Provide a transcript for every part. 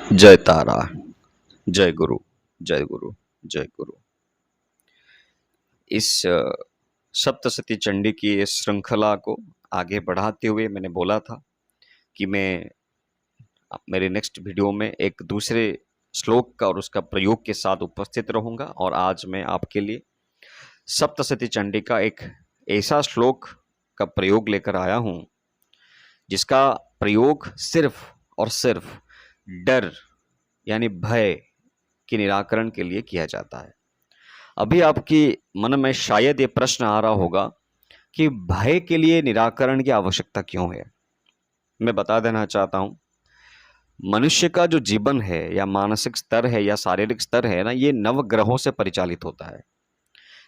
जय तारा, जय गुरु, जय गुरु, जय गुरु। इस सप्तशती चंडी की इस श्रृंखला को आगे बढ़ाते हुए मैंने बोला था कि मैं मेरे नेक्स्ट वीडियो में एक दूसरे श्लोक का और उसका प्रयोग के साथ उपस्थित रहूंगा। और आज मैं आपके लिए सप्तशती चंडी का एक ऐसा श्लोक का प्रयोग लेकर आया हूं जिसका प्रयोग सिर्फ और सिर्फ डर यानी भय के निराकरण के लिए किया जाता है। अभी आपकी मन में शायद ये प्रश्न आ रहा होगा कि भय के लिए निराकरण की आवश्यकता क्यों है। मैं बता देना चाहता हूं, मनुष्य का जो जीवन है या मानसिक स्तर है या शारीरिक स्तर है ना, ये नवग्रहों से परिचालित होता है।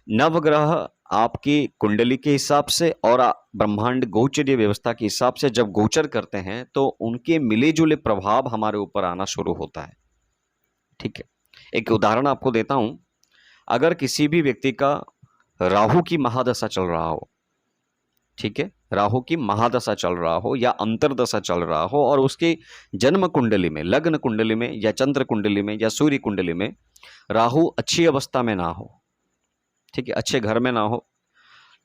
नवग्रह आपकी कुंडली के हिसाब से और ब्रह्मांड गोचरीय व्यवस्था के हिसाब से जब गोचर करते हैं तो उनके मिले जुले प्रभाव हमारे ऊपर आना शुरू होता है। ठीक है, एक उदाहरण आपको देता हूं। अगर किसी भी व्यक्ति का राहु की महादशा चल रहा हो, ठीक है, राहु की महादशा चल रहा हो या अंतरदशा चल रहा हो और उसकी जन्म कुंडली में, लग्न कुंडली में या चंद्र कुंडली में या सूर्य कुंडली में राहु अच्छी अवस्था में ना हो, ठीक है, अच्छे घर में ना हो,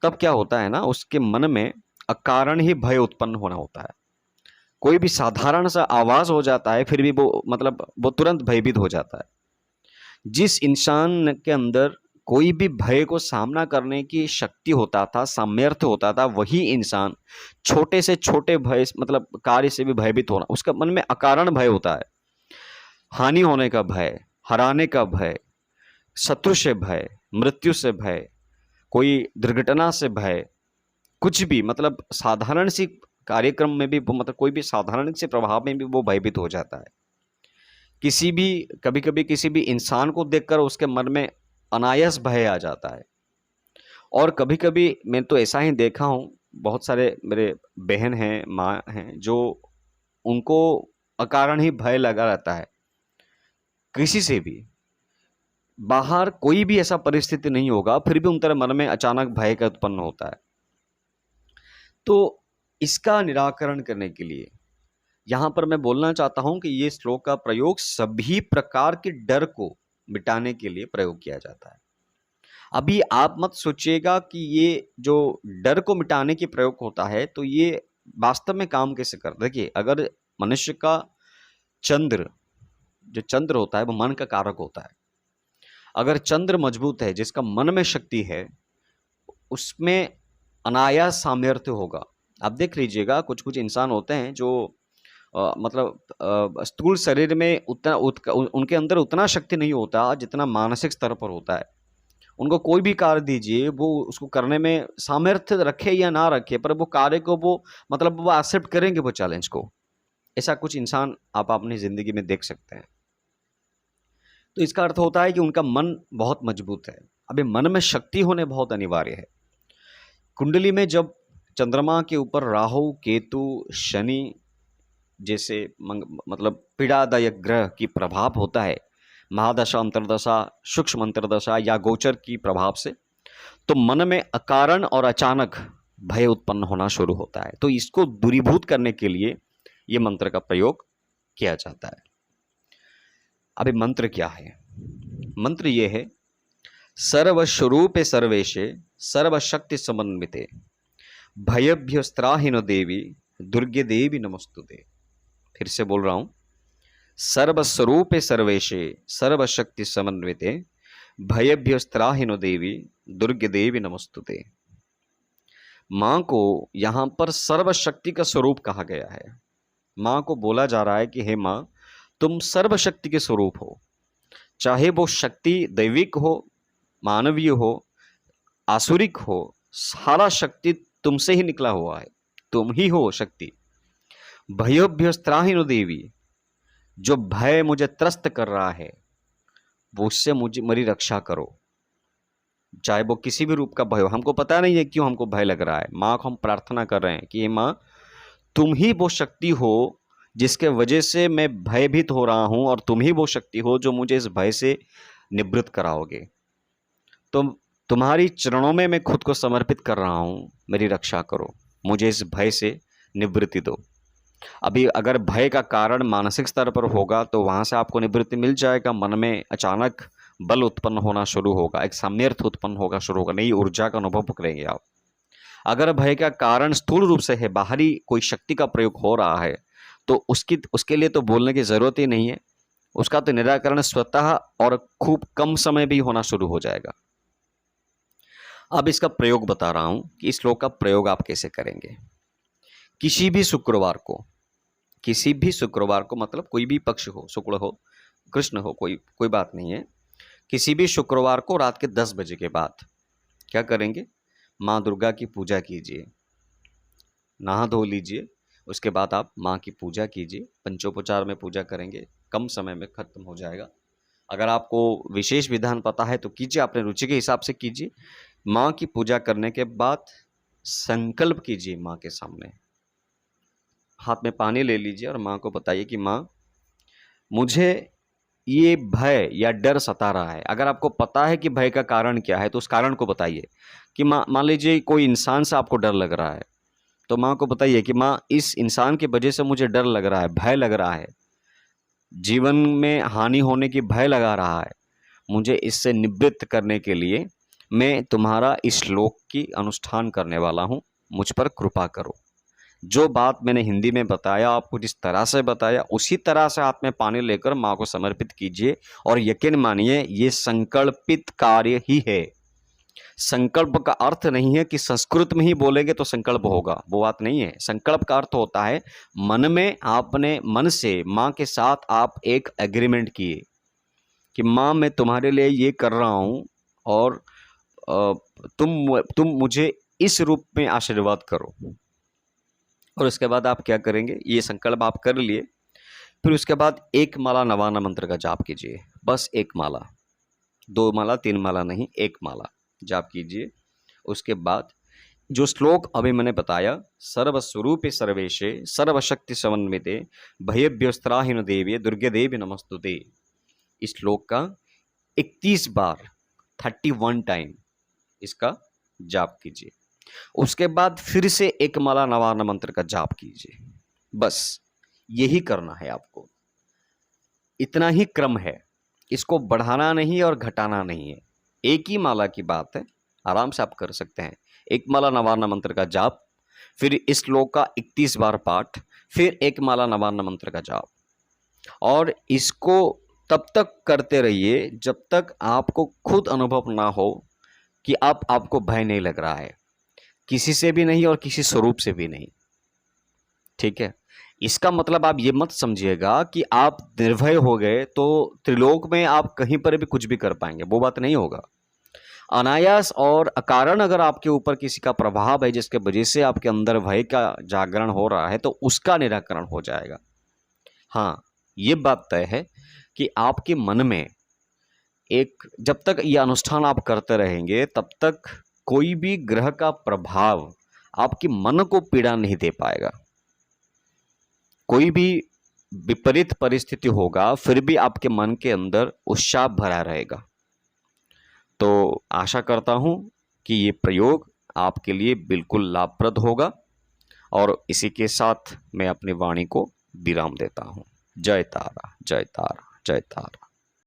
तब क्या होता है ना, उसके मन में अकारण ही भय उत्पन्न होना होता है। कोई भी साधारण सा आवाज हो जाता है फिर भी वो तुरंत भयभीत हो जाता है। जिस इंसान के अंदर कोई भी भय को सामना करने की शक्ति होता था, सामर्थ्य होता था, वही इंसान छोटे से छोटे भय कार्य से भी भयभीत होना, उसका मन में अकारण भय होता है। हानि होने का भय, हराने का भय, शत्रु से भय, मृत्यु से भय, कोई दुर्घटना से भय, कुछ भी साधारण सी कार्यक्रम में भी कोई भी साधारण से प्रभाव में भी वो भयभीत हो जाता है। कभी कभी किसी भी इंसान को देखकर उसके मन में अनायास भय आ जाता है। और कभी कभी मैं तो ऐसा ही देखा हूँ, बहुत सारे मेरे बहन हैं, माँ हैं, जो उनको अकारण ही भय लगा रहता है। किसी से भी बाहर कोई भी ऐसा परिस्थिति नहीं होगा फिर भी उनके मन में अचानक भय का उत्पन्न होता है। तो इसका निराकरण करने के लिए यहां पर मैं बोलना चाहता हूं कि ये श्लोक का प्रयोग सभी प्रकार के डर को मिटाने के लिए प्रयोग किया जाता है। अभी आप मत सोचिएगा कि ये जो डर को मिटाने की प्रयोग होता है तो ये वास्तव में काम कैसे कर। देखिए, अगर मनुष्य का चंद्र, जो चंद्र होता है वो मन का कारक होता है। अगर चंद्र मजबूत है, जिसका मन में शक्ति है, उसमें अनायास सामर्थ्य होगा। आप देख लीजिएगा, कुछ कुछ इंसान होते हैं जो स्थूल शरीर में उनके अंदर उतना शक्ति नहीं होता जितना मानसिक स्तर पर होता है। उनको कोई भी कार्य दीजिए, वो उसको करने में सामर्थ्य रखे या ना रखे, पर वो कार्य को वो एक्सेप्ट करेंगे वो चैलेंज को। ऐसा कुछ इंसान आप अपनी जिंदगी में देख सकते हैं। तो इसका अर्थ होता है कि उनका मन बहुत मजबूत है। अभी मन में शक्ति होने बहुत अनिवार्य है। कुंडली में जब चंद्रमा के ऊपर राहु, केतु, शनि जैसे पीड़ादायक ग्रह की प्रभाव होता है, महादशा, अंतरदशा, सूक्ष्म अंतरदशा या गोचर की प्रभाव से, तो मन में अकारण और अचानक भय उत्पन्न होना शुरू होता है। तो इसको दूरीभूत करने के लिए यह मंत्र का प्रयोग किया जाता है। अभी मंत्र क्या है? मंत्र यह है, सर्वस्वरूपे सर्वेशे सर्वशक्ति समन्विते भयभ्यस्त्राहिनो देवी दुर्गे देवी नमस्तुते। फिर से बोल रहा हूं, सर्वस्वरूपे सर्वेशे सर्वशक्ति समन्विते भयभ्यस्त्राहिनो देवी दुर्गे देवी नमस्तुते। मां को यहां पर सर्वशक्ति का स्वरूप कहा गया है। मां को बोला जा रहा है कि हे मां, तुम सर्वशक्ति के स्वरूप हो। चाहे वो शक्ति दैविक हो, मानवीय हो, आसुरिक हो, सारा शक्ति तुमसे ही निकला हुआ है, तुम ही हो शक्ति। भयोभ्यस्त्राहिनो देवी, जो भय मुझे त्रस्त कर रहा है वो उससे मेरी रक्षा करो। चाहे वो किसी भी रूप का भय हो, हमको पता नहीं है क्यों हमको भय लग रहा है। माँ को हम प्रार्थना कर रहे हैं कि माँ, तुम ही वो शक्ति हो जिसके वजह से मैं भयभीत हो रहा हूं, और तुम ही वो शक्ति हो जो मुझे इस भय से निवृत्त कराओगे। तो तुम्हारी चरणों में मैं खुद को समर्पित कर रहा हूं, मेरी रक्षा करो, मुझे इस भय से निवृत्ति दो। अभी अगर भय का कारण मानसिक स्तर पर होगा तो वहाँ से आपको निवृत्ति मिल जाएगा। मन में अचानक बल उत्पन्न होना शुरू होगा, एक सामर्थ्य उत्पन्न होगा शुरू होगा, नई ऊर्जा का अनुभव करेंगे आप। अगर भय का कारण स्थूल रूप से है, बाहरी कोई शक्ति का प्रयोग हो रहा है, तो उसके लिए तो बोलने की ज़रूरत ही नहीं है। उसका तो निराकरण स्वतः और खूब कम समय भी होना शुरू हो जाएगा। अब इसका प्रयोग बता रहा हूं कि इस श्लोक का प्रयोग आप कैसे करेंगे। किसी भी शुक्रवार को, मतलब कोई भी पक्ष हो, शुक्ल हो कृष्ण हो, कोई बात नहीं है। किसी भी शुक्रवार को रात के 10 बजे के बाद क्या करेंगे, माँ दुर्गा की पूजा कीजिए, नहा धो लीजिए। उसके बाद आप माँ की पूजा कीजिए, पंचोपचार में पूजा करेंगे, कम समय में खत्म हो जाएगा। अगर आपको विशेष विधान पता है तो कीजिए, अपने रुचि के हिसाब से कीजिए। माँ की पूजा करने के बाद संकल्प कीजिए, माँ के सामने हाथ में पानी ले लीजिए और माँ को बताइए कि माँ, मुझे ये भय या डर सता रहा है। अगर आपको पता है कि भय का कारण क्या है तो उस कारण को बताइए। कि माँ, मान लीजिए कोई इंसान से आपको डर लग रहा है, तो माँ को बताइए कि माँ, इस इंसान की वजह से मुझे डर लग रहा है, भय लग रहा है, जीवन में हानि होने की भय लगा रहा है। मुझे इससे निवृत्त करने के लिए मैं तुम्हारा इस श्लोक की अनुष्ठान करने वाला हूँ, मुझ पर कृपा करो। जो बात मैंने हिंदी में बताया, आपको जिस तरह से बताया, उसी तरह से हाथ में पानी लेकर माँ को समर्पित कीजिए। और यकीन मानिए, ये संकल्पित कार्य ही है। संकल्प का अर्थ नहीं है कि संस्कृत में ही बोलेंगे तो संकल्प होगा, वो बात नहीं है। संकल्प का अर्थ होता है मन में, आपने मन से माँ के साथ आप एक एग्रीमेंट किए कि माँ, मैं तुम्हारे लिए ये कर रहा हूँ और तुम मुझे इस रूप में आशीर्वाद करो। और उसके बाद आप क्या करेंगे, ये संकल्प आप कर लिए, फिर उसके बाद एक माला नवाना मंत्र का जाप कीजिए। बस एक माला, 2 माला 3 माला नहीं, एक माला जाप कीजिए। उसके बाद जो श्लोक अभी मैंने बताया, सर्वस्वरूपे सर्वेशे सर्वशक्ति समन्विते भयभ्यस्त्राहीन देवी दुर्गे देवी नमस्तुते, इस श्लोक का 31 बार 31 टाइम इसका जाप कीजिए। उसके बाद फिर से एक माला नवाना मंत्र का जाप कीजिए। बस यही करना है आपको, इतना ही क्रम है, इसको बढ़ाना नहीं और घटाना नहीं है। एक ही माला की बात है, आराम से आप कर सकते हैं। एक माला नवाना मंत्र का जाप, फिर इस श्लोक का 31 बार पाठ, फिर एक माला नवाना मंत्र का जाप। और इसको तब तक करते रहिए जब तक आपको खुद अनुभव ना हो कि आपको भय नहीं लग रहा है, किसी से भी नहीं और किसी स्वरूप से भी नहीं। ठीक है, इसका मतलब आप ये मत समझिएगा कि आप निर्भय हो गए तो त्रिलोक में आप कहीं पर भी कुछ भी कर पाएंगे, वो बात नहीं होगा। अनायास और अकारण अगर आपके ऊपर किसी का प्रभाव है जिसके वजह से आपके अंदर भय का जागरण हो रहा है, तो उसका निराकरण हो जाएगा। हाँ, ये बात तय है कि आपके मन में जब तक ये अनुष्ठान आप करते रहेंगे तब तक कोई भी ग्रह का प्रभाव आपके मन को पीड़ा नहीं दे पाएगा। कोई भी विपरीत परिस्थिति होगा फिर भी आपके मन के अंदर उत्साह भरा रहेगा। तो आशा करता हूं कि ये प्रयोग आपके लिए बिल्कुल लाभप्रद होगा। और इसी के साथ मैं अपनी वाणी को विराम देता हूं। जय तारा, जय तारा, जय तारा।